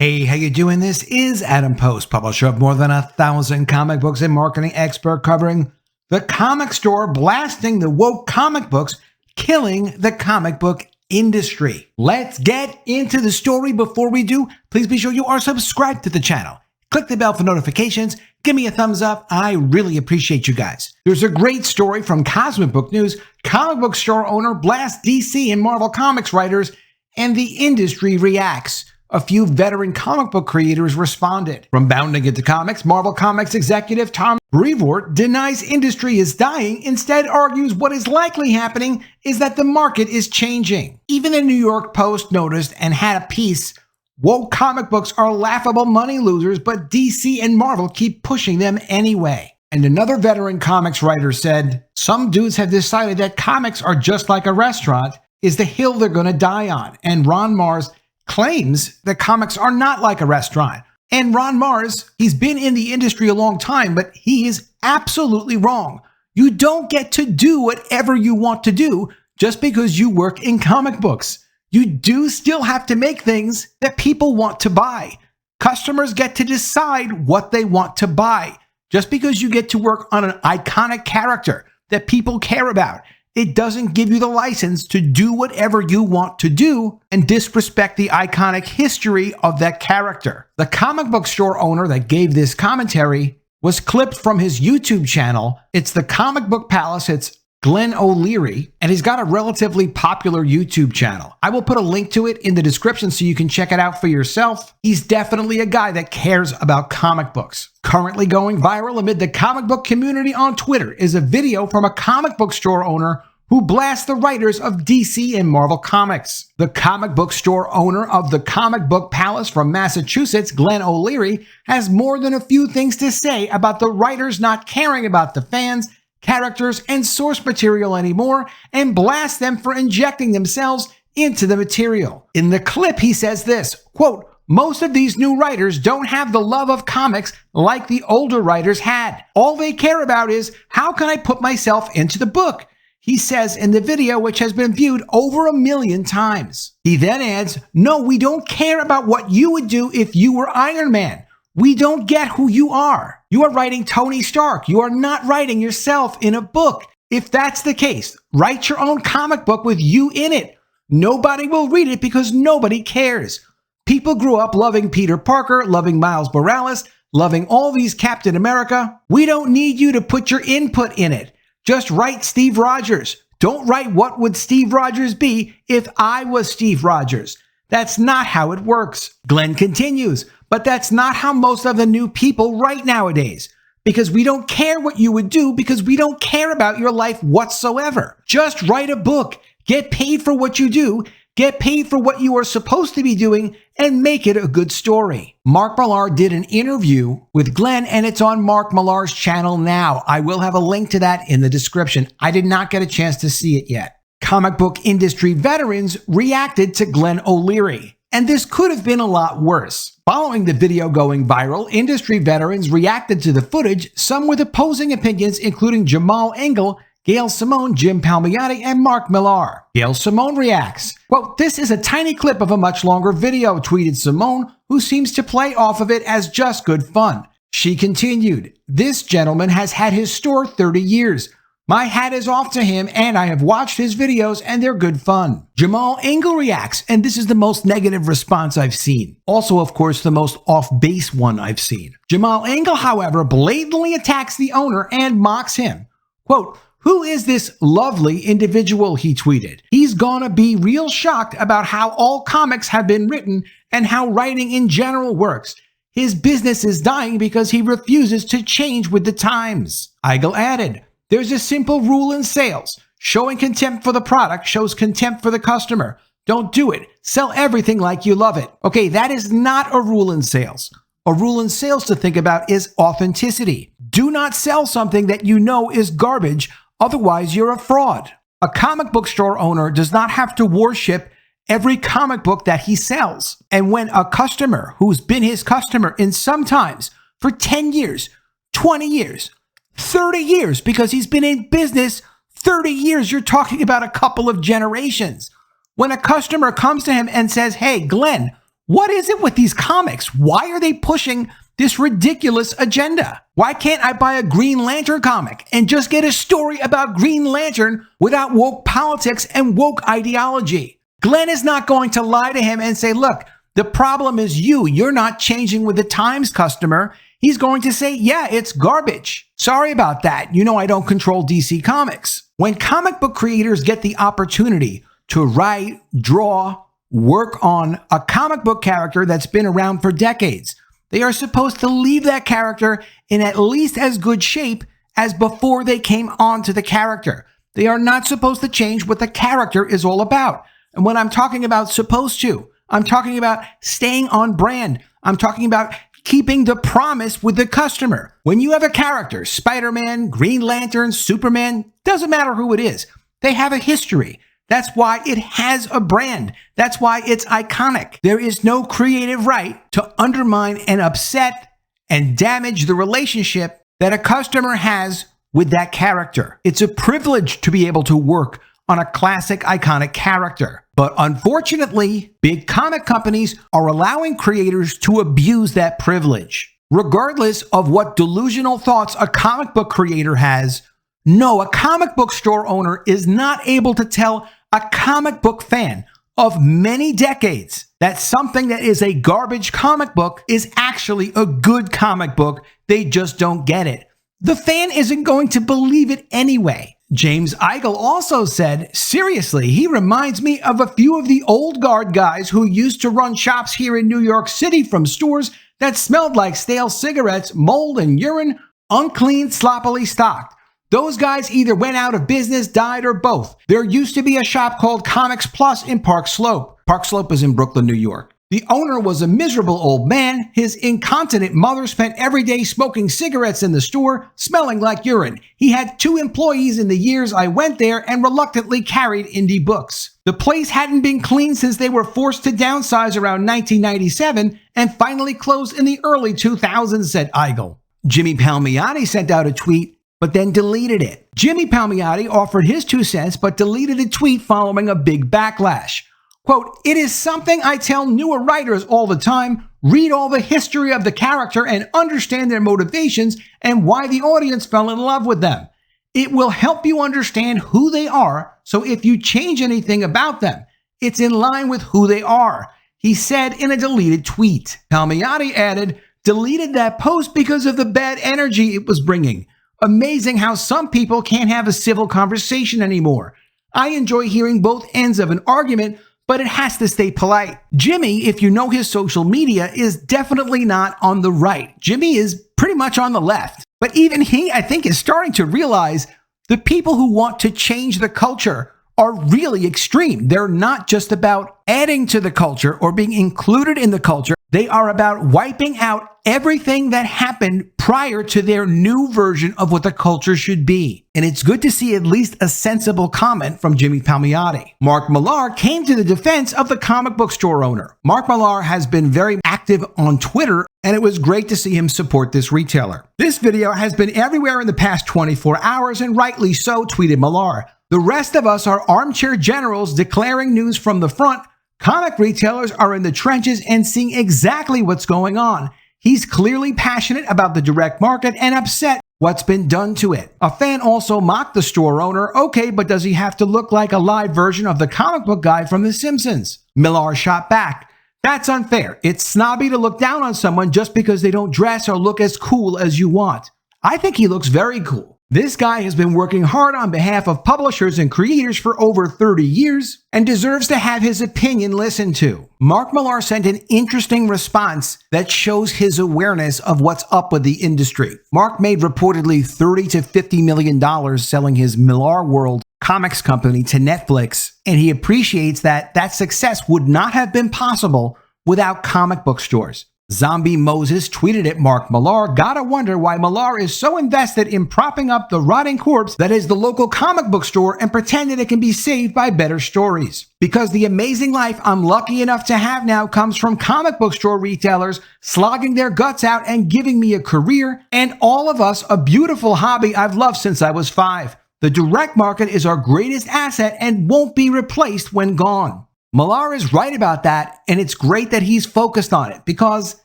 Hey, how you doing? This is Adam Post, publisher of more than 1,000 comic books and marketing expert covering the comic store, blasting the woke comic books, killing the comic book industry. Let's get into the story. Before we do, please be sure you are subscribed to the channel. Click the bell for notifications. Give me a thumbs up. I really appreciate you guys. There's a great story from Cosmic Book News. Comic book store owner blasts DC and Marvel Comics writers, and the industry reacts. A few veteran comic book creators responded. From bounding into comics, Marvel Comics executive Tom Brevoort denies industry is dying, instead argues what is likely happening is that the market is changing. Even the New York Post noticed and had a piece, woke comic books are laughable money losers, but DC and Marvel keep pushing them anyway. And another veteran comics writer said, some dudes have decided that comics are just like a restaurant, is the hill they're gonna die on. And Ron Mars claims that comics are not like a restaurant. And Ron Mars, he's been in the industry a long time, but he is absolutely wrong. You don't get to do whatever you want to do just because you work in comic books. You do still have to make things that people want to buy. Customers get to decide what they want to buy. Just because you get to work on an iconic character that people care about, it doesn't give you the license to do whatever you want to do and disrespect the iconic history of that character. The comic book store owner that gave this commentary was clipped from his YouTube channel. It's the Comic Book Palace. It's Glenn O'Leary, and he's got a relatively popular YouTube channel. I will put a link to it in the description so you can check it out for yourself. He's definitely a guy that cares about comic books. Currently going viral amid the comic book community on Twitter is a video from a comic book store owner who blasts the writers of DC and Marvel Comics. The comic book store owner of the Comic Book Palace from Massachusetts, Glenn O'Leary, has more than a few things to say about the writers not caring about the fans, characters, and source material anymore, and blasts them for injecting themselves into the material. In the clip, he says this, quote, most of these new writers don't have the love of comics like the older writers had. All they care about is, how can I put myself into the book? He says in the video, which has been viewed over 1 million times. He then adds, no, we don't care about what you would do if you were Iron Man. We don't get who you are. You are writing Tony Stark. You are not writing yourself in a book. If that's the case, write your own comic book with you in it. Nobody will read it because nobody cares. People grew up loving Peter Parker, loving Miles Morales, loving all these Captain America. We don't need you to put your input in it. Just write Steve Rogers. Don't write what would Steve Rogers be if I was Steve Rogers. That's not how it works. Glenn continues, but that's not how most of the new people write nowadays. Because we don't care what you would do because we don't care about your life whatsoever. Just write a book. Get paid for what you do. Get paid for what you are supposed to be doing and make it a good story. Mark Millar did an interview with Glenn and it's on Mark Millar's channel now. I will have a link to that in the description. I did not get a chance to see it yet. Comic book industry veterans reacted to Glenn O'Leary. And this could have been a lot worse. Following the video going viral, industry veterans reacted to the footage, some with opposing opinions including Jamal Engel, Gail Simone, Jim Palmiotti, and Mark Millar. Gail Simone reacts, quote, this is a tiny clip of a much longer video, tweeted Simone, who seems to play off of it as just good fun. She continued, this gentleman has had his store 30 years. My hat is off to him, and I have watched his videos, and they're good fun. Jamal Engel reacts, and this is the most negative response I've seen. Also, of course, the most off-base one I've seen. Jamal Engel, however, blatantly attacks the owner and mocks him. Quote, who is this lovely individual, he tweeted. He's gonna be real shocked about how all comics have been written and how writing in general works. His business is dying because he refuses to change with the times. Engel added, there's a simple rule in sales. Showing contempt for the product shows contempt for the customer. Don't do it. Sell everything like you love it. Okay, that is not a rule in sales. A rule in sales to think about is authenticity. Do not sell something that you know is garbage, otherwise you're a fraud. A comic book store owner does not have to worship every comic book that he sells. And when a customer who's been his customer in sometimes for 10 years, 20 years, 30 years, because he's been in business 30 years, you're talking about a couple of generations. When a customer comes to him and says, hey, Glenn, What is it with these comics? Why are they pushing this ridiculous agenda? Why can't I buy a Green Lantern comic and just get a story about Green Lantern without woke politics and woke ideology? Glenn is not going to lie to him and say, look, the problem is you're not changing with the times, customer. He's going to say, yeah, it's garbage. Sorry about that. You know I don't control DC Comics. When comic book creators get the opportunity to write, draw, work on a comic book character that's been around for decades, they are supposed to leave that character in at least as good shape as before they came onto the character. They are not supposed to change what the character is all about. And when I'm talking about supposed to, I'm talking about staying on brand. I'm talking about keeping the promise with the customer. When you have a character, Spider-Man, Green Lantern, Superman, doesn't matter who it is, they have a history. That's why it has a brand. That's why it's iconic. There is no creative right to undermine and upset and damage the relationship that a customer has with that character. It's a privilege to be able to work on a classic, iconic character. But unfortunately, big comic companies are allowing creators to abuse that privilege. Regardless of what delusional thoughts a comic book creator has, no, a comic book store owner is not able to tell a comic book fan of many decades that something that is a garbage comic book is actually a good comic book. They just don't get it. The fan isn't going to believe it anyway. James Eichel also said, seriously, he reminds me of a few of the old guard guys who used to run shops here in New York City from stores that smelled like stale cigarettes, mold, and urine, unclean, sloppily stocked. Those guys either went out of business, died, or both. There used to be a shop called Comics Plus in Park Slope. Park Slope is in Brooklyn, New York. The owner was a miserable old man. His incontinent mother spent every day smoking cigarettes in the store, smelling like urine. He had 2 employees in the years I went there and reluctantly carried indie books. The place hadn't been cleaned since they were forced to downsize around 1997 and finally closed in the early 2000s, said Eichel. Jimmy Palmiotti sent out a tweet, but then deleted it. Jimmy Palmiotti offered his 2 cents, but deleted a tweet following a big backlash. Quote, it is something I tell newer writers all the time. Read all the history of the character and understand their motivations and why the audience fell in love with them. It will help you understand who they are, so if you change anything about them, it's in line with who they are, he said in a deleted tweet. Palmiotti added, deleted that post because of the bad energy it was bringing. Amazing how some people can't have a civil conversation anymore. I enjoy hearing both ends of an argument, but it has to stay polite. Jimmy, if you know his social media, is definitely not on the right. Jimmy is pretty much on the left. But even he, I think, is starting to realize the people who want to change the culture are really extreme. They're not just about adding to the culture or being included in the culture. They are about wiping out everything that happened prior to their new version of what the culture should be. And it's good to see at least a sensible comment from Jimmy Palmiotti. Mark Millar came to the defense of the comic book store owner. Mark Millar has been very active on Twitter, and it was great to see him support this retailer. This video has been everywhere in the past 24 hours, and rightly so, tweeted Millar. The rest of us are armchair generals declaring news from the front. Comic retailers are in the trenches and seeing exactly what's going on. He's clearly passionate about the direct market and upset what's been done to it. A fan also mocked the store owner. Okay, but does he have to look like a live version of the comic book guy from The Simpsons? Millar shot back. That's unfair. It's snobby to look down on someone just because they don't dress or look as cool as you want. I think he looks very cool. This guy has been working hard on behalf of publishers and creators for over 30 years and deserves to have his opinion listened to. Mark Millar sent an interesting response that shows his awareness of what's up with the industry. Mark made reportedly $30 to $50 million selling his Millar World comics company to Netflix, and he appreciates that that success would not have been possible without comic book stores. Zombie Moses tweeted at Mark Millar, gotta wonder why Millar is so invested in propping up the rotting corpse that is the local comic book store and pretending it can be saved by better stories. Because the amazing life I'm lucky enough to have now comes from comic book store retailers slogging their guts out and giving me a career, and all of us a beautiful hobby I've loved since I was 5. The direct market is our greatest asset and won't be replaced when gone. Millar is right about that, and it's great that he's focused on it because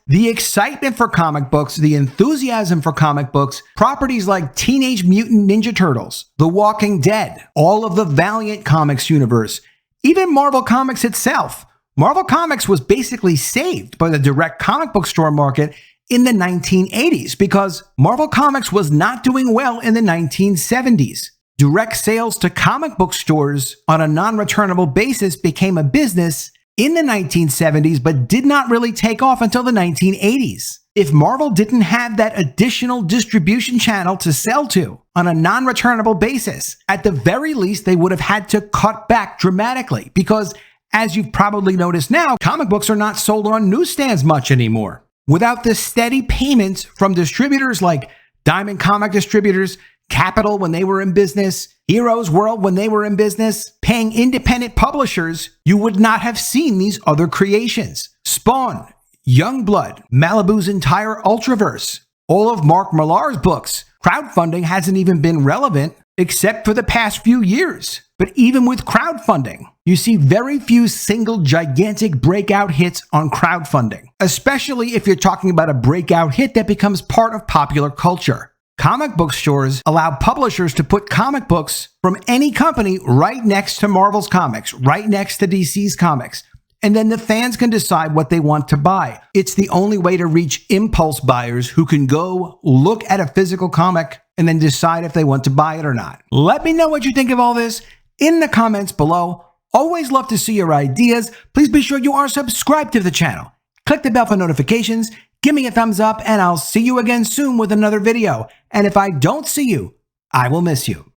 the excitement for comic books, the enthusiasm for comic books, properties like Teenage Mutant Ninja Turtles, The Walking Dead, all of the Valiant Comics universe, even Marvel Comics itself. Marvel Comics was basically saved by the direct comic book store market in the 1980s because Marvel Comics was not doing well in the 1970s. Direct sales to comic book stores on a non-returnable basis became a business in the 1970s, but did not really take off until the 1980s. If Marvel didn't have that additional distribution channel to sell to on a non-returnable basis, at the very least, they would have had to cut back dramatically because, as you've probably noticed now, comic books are not sold on newsstands much anymore. Without the steady payments from distributors like Diamond Comic Distributors, Capital when they were in business, Heroes World when they were in business, paying independent publishers, you would not have seen these other creations. Spawn, Youngblood, Malibu's entire Ultraverse, all of Mark Millar's books. Crowdfunding hasn't even been relevant except for the past few years. But even with crowdfunding, you see very few single gigantic breakout hits on crowdfunding, especially if you're talking about a breakout hit that becomes part of popular culture. Comic book stores allow publishers to put comic books from any company right next to Marvel's comics, right next to DC's comics. And then the fans can decide what they want to buy. It's the only way to reach impulse buyers who can go look at a physical comic and then decide if they want to buy it or not. Let me know what you think of all this in the comments below. Always love to see your ideas. Please be sure you are subscribed to the channel. Click the bell for notifications. Give me a thumbs up, and I'll see you again soon with another video. And if I don't see you, I will miss you.